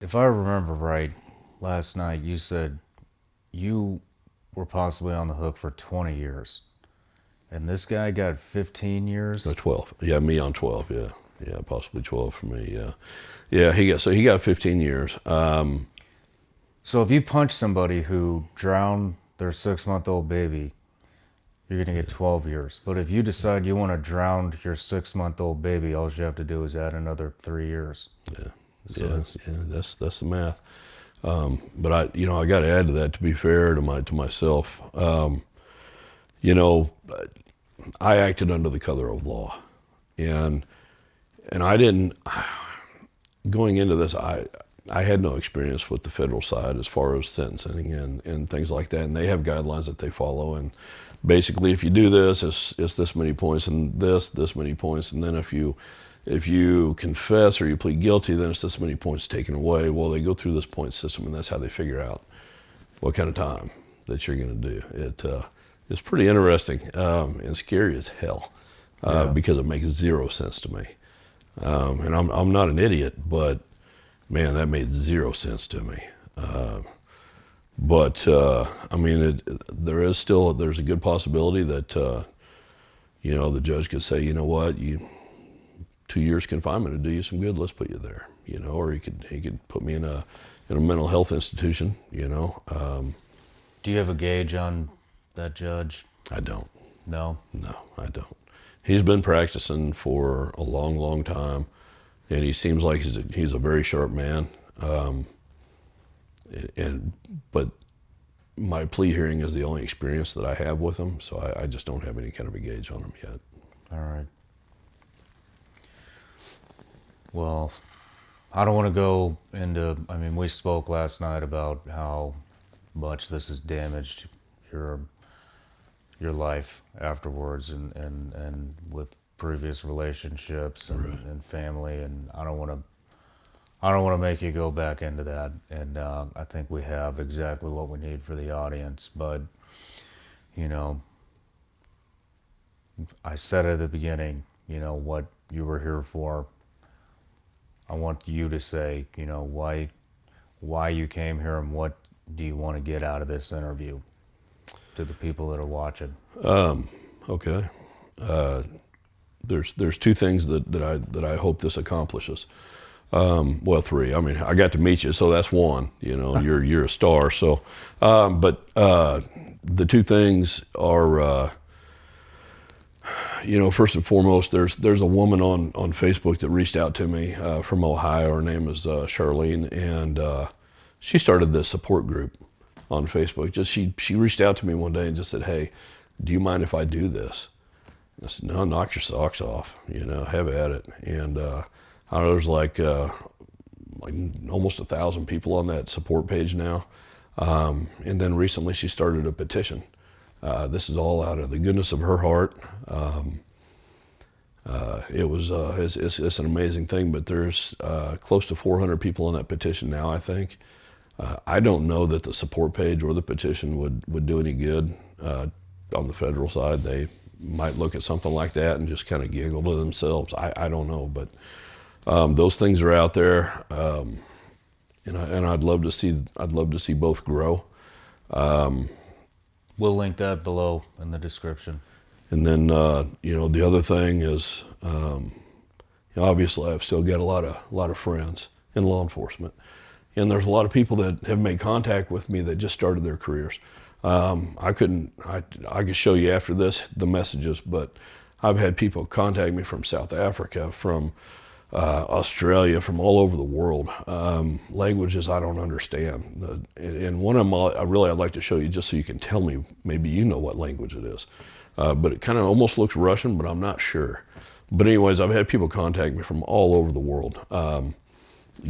If I remember right, last night you said you were possibly on the hook for 20 years, and this guy got 15 No, years. 12. Yeah, me on 12. Yeah, yeah, possibly 12 for me. Yeah, yeah. He got 15 years. So if you punch somebody who drowned their 6-month-old baby, you're gonna get 12 years. But if you decide you want to drown your 6-month-old baby, all you have to do is add another 3 years. Yeah, So yeah, that's yeah. That's the math. But I got to add to that, to be fair to myself. You know, I acted under the color of law, and I didn't. Going into this, I had no experience with the federal side as far as sentencing and things like that, and they have guidelines that they follow. And basically, if you do this, it's this many points, and this many points, and then if you confess or you plead guilty, then it's this many points taken away. Well, they go through this point system, and that's how they figure out what kind of time that you're going to do. It's pretty interesting and scary as hell yeah. because it makes zero sense to me. And I'm not an idiot, but man, that made zero sense to me. But I mean, there's a good possibility that the judge could say, you know what, 2 years confinement would do you some good. Let's put you there, or he could put me in a mental health institution. Do you have a gauge on that judge? I don't. No. No, I don't. He's been practicing for a long, long time, and he seems like he's a very sharp man. But my plea hearing is the only experience that I have with him, so I just don't have any kind of a gauge on him yet. All right. Well, I don't want to go into. I mean, we spoke last night about how much this has damaged your your life afterwards, and with previous relationships Right. and family, and I don't want to make you go back into that. And I think we have exactly what we need for the audience. But you know, I said at the beginning, what you were here for. I want you to say, why you came here and what do you want to get out of this interview to the people that are watching. Okay. There's two things that I hope this accomplishes. Well, three. I mean, I got to meet you, so that's one. You're a star. So, but the two things are, first and foremost, there's a woman on Facebook that reached out to me from Ohio. Her name is Charlene, and she started this support group on Facebook. Just she reached out to me one day and just said, "Hey, do you mind if I do this?" I said, "No, knock your socks off. Have at it." And I know there's like almost 1,000 people on that support page now. And then recently she started a petition. This is all out of the goodness of her heart. It's an amazing thing, but there's close to 400 people on that petition now, I think. I don't know that the support page or the petition would do any good on the federal side. They might look at something like that and just kind of giggle to themselves. I don't know, but those things are out there, and I'd love to see both grow. We'll link that below in the description. And then the other thing is, obviously I've still got a lot of friends in law enforcement. And there's a lot of people that have made contact with me that just started their careers. I could show you after this the messages, but I've had people contact me from South Africa, from Australia, from all over the world, languages I don't understand. And one of them I'd like to show you just so you can tell me, maybe you know what language it is. But it kind of almost looks Russian, but I'm not sure. But anyways, I've had people contact me from all over the world,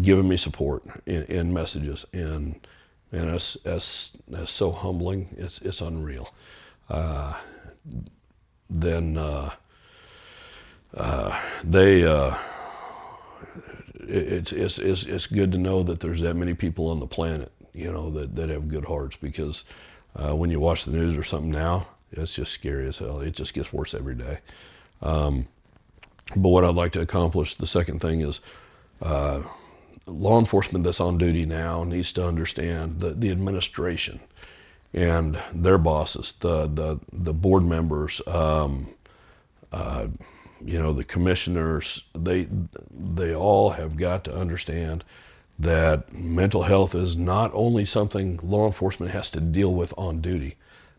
giving me support in messages, and that's so humbling. It's unreal. Then they it's good to know that there's that many people on the planet, that have good hearts, because when you watch the news or something now, it's just scary as hell. It just gets worse every day. But what I'd like to accomplish, the second thing is, law enforcement that's on duty now needs to understand the administration and their bosses, the board members, the commissioners. They all have got to understand that mental health is not only something law enforcement has to deal with on duty.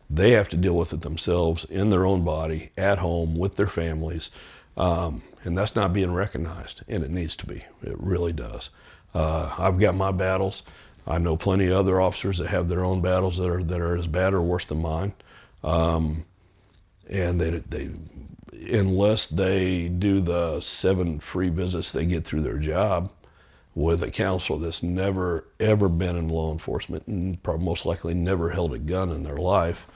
They have to deal with it themselves in their own body, at home, with their families. And that's not being recognized, and it needs to be. It really does. I've got my battles. I know plenty of other officers that have their own battles that are as bad or worse than mine. And they unless they do the 7 free visits they get through their job with a counselor that's never ever been in law enforcement and probably most likely never held a gun in their life,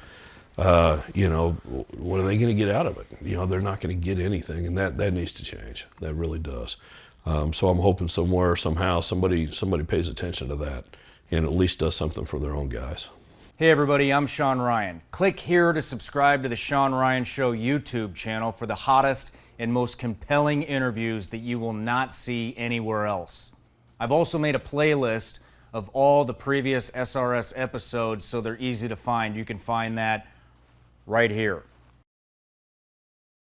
what are they going to get out of it? They're not going to get anything, and that needs to change. That really does. So I'm hoping somewhere, somehow, somebody pays attention to that and at least does something for their own guys. Hey everybody, I'm Shawn Ryan. Click here to subscribe to the Shawn Ryan Show YouTube channel for the hottest and most compelling interviews that you will not see anywhere else. I've also made a playlist of all the previous SRS episodes so they're easy to find. You can find that right here.